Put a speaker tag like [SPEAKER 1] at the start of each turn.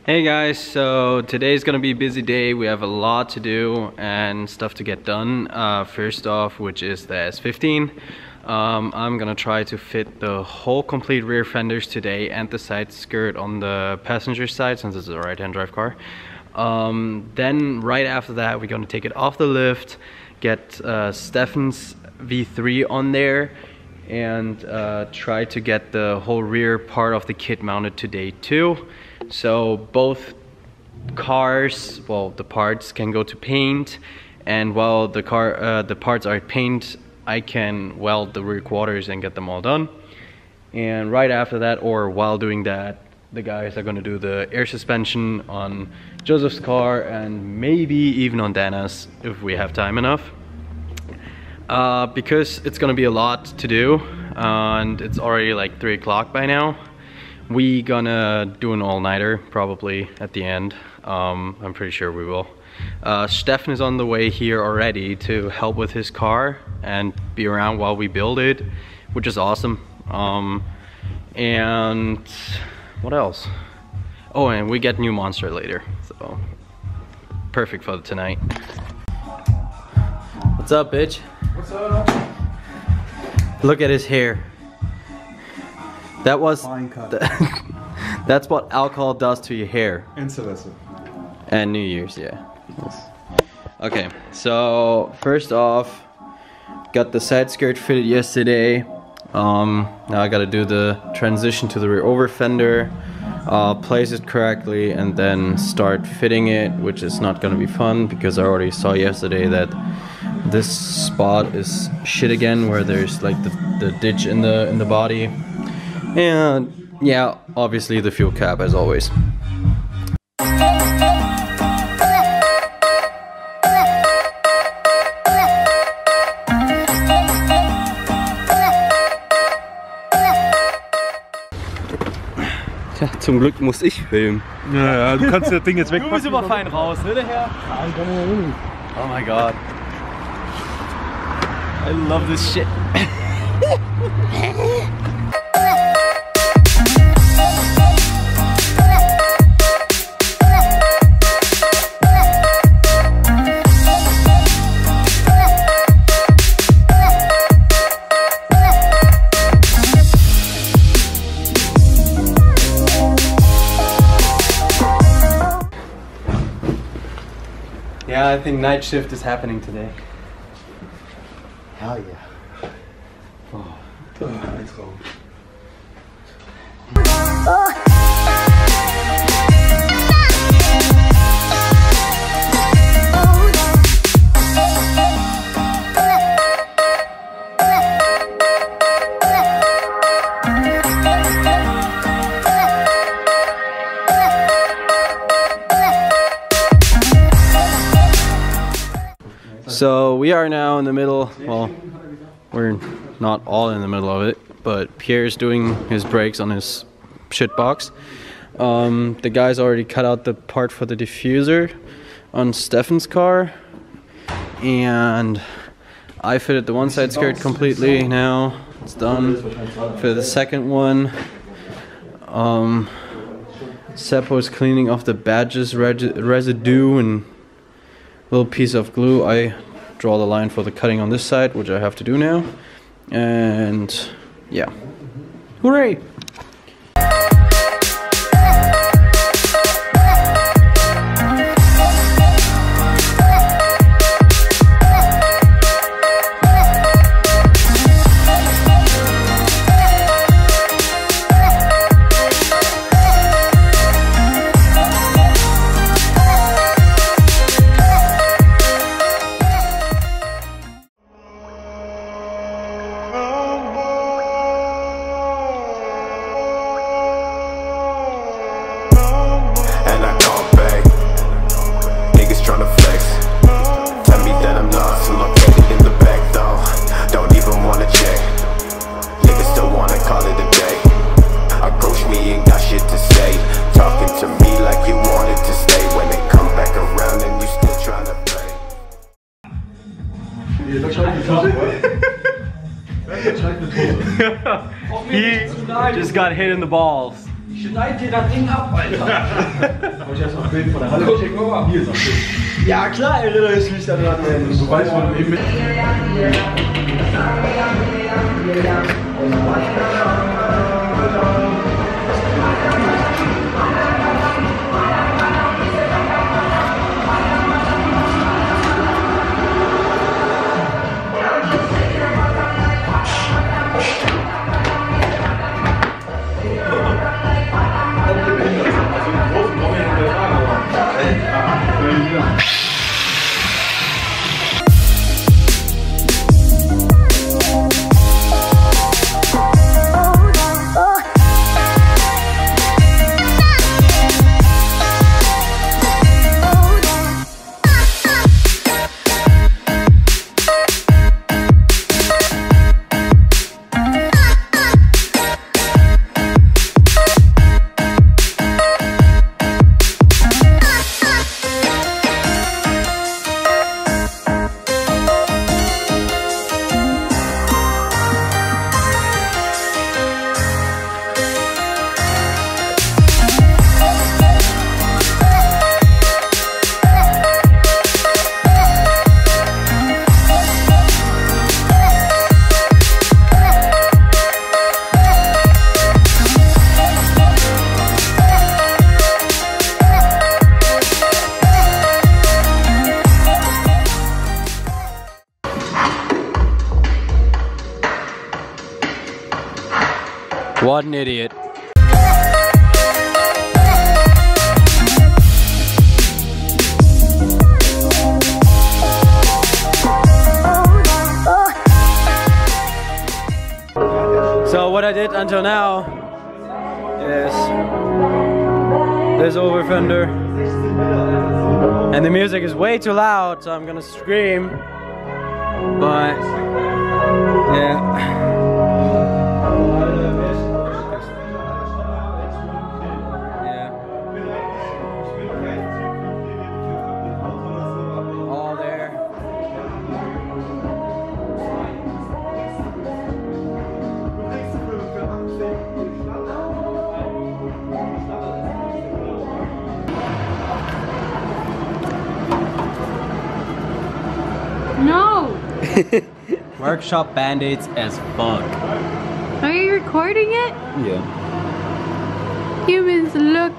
[SPEAKER 1] Hey guys, so today's gonna be a busy day. We have a lot to do and stuff to get done. First off, which is the S15. I'm gonna try to fit the whole complete rear fenders today and the side skirt on the passenger side, since it's a right-hand drive car. Then right after that, we're gonna take it off the lift, get Stefan's V3 on there, and try to get the whole rear part of the kit mounted today too. So both cars, well, the parts can go to paint, and while the parts are paint, I can weld the rear quarters and get them all done. And right after that, or while doing that, the guys are gonna do the air suspension on Joseph's car and maybe even on Dana's if we have time enough. Because it's gonna be a lot to do, and it's already like 3 o'clock by now. We gonna do an all-nighter probably at the end. I'm pretty sure we will. Stefan is on the way here already to help with his car and be around while we build it, which is awesome. And what else? Oh, and we get new monster later, so perfect for tonight. What's up, bitch?
[SPEAKER 2] What's up?
[SPEAKER 1] Look at his hair. That was that's what alcohol does to your hair.
[SPEAKER 2] And Sylvester.
[SPEAKER 1] And New Year's, yeah. Okay, so first off, got the side skirt fitted yesterday. Now I gotta do the transition to the rear over fender, place it correctly, and then start fitting it, which is not gonna be fun because I already saw yesterday that this spot is shit again, where there's like the ditch in the body. And yeah, obviously the fuel cap as always. Tja, zum Glück muss ich filmen.
[SPEAKER 2] Ja, du kannst das Ding jetzt wegpacken.
[SPEAKER 1] Du bist immer fein raus, ne, der Herr? Oh my god. I love this shit. Yeah, I think night shift is happening today.
[SPEAKER 2] Hell yeah. Oh, let's go.
[SPEAKER 1] So we are now in the middle, well, we're not all in the middle of it, but Pierre's doing his brakes on his shit box. The guys already cut out the part for the diffuser on Stefan's car, and I fitted the one side skirt completely now. It's done. For the second one, Seppo is cleaning off the badges residue and little piece of glue. I draw the line for the cutting on this side, which I have to do now. And yeah, hooray!
[SPEAKER 3] He just got hit in the balls.
[SPEAKER 4] Schneid dir das Ding ab, Alter.
[SPEAKER 2] Bild von der Halle geschickt, aber hier ist das Bild.
[SPEAKER 3] Ja klar, erinnere ich mich daran.
[SPEAKER 2] Du weißt, wo du eben mit...
[SPEAKER 1] What an idiot. So what I did until now is this over fender, and the music is way too loud, so I'm gonna scream, but yeah.
[SPEAKER 4] No!
[SPEAKER 1] Workshop band-aids as fuck.
[SPEAKER 4] Are you recording it?
[SPEAKER 1] Yeah.
[SPEAKER 4] Humans, look.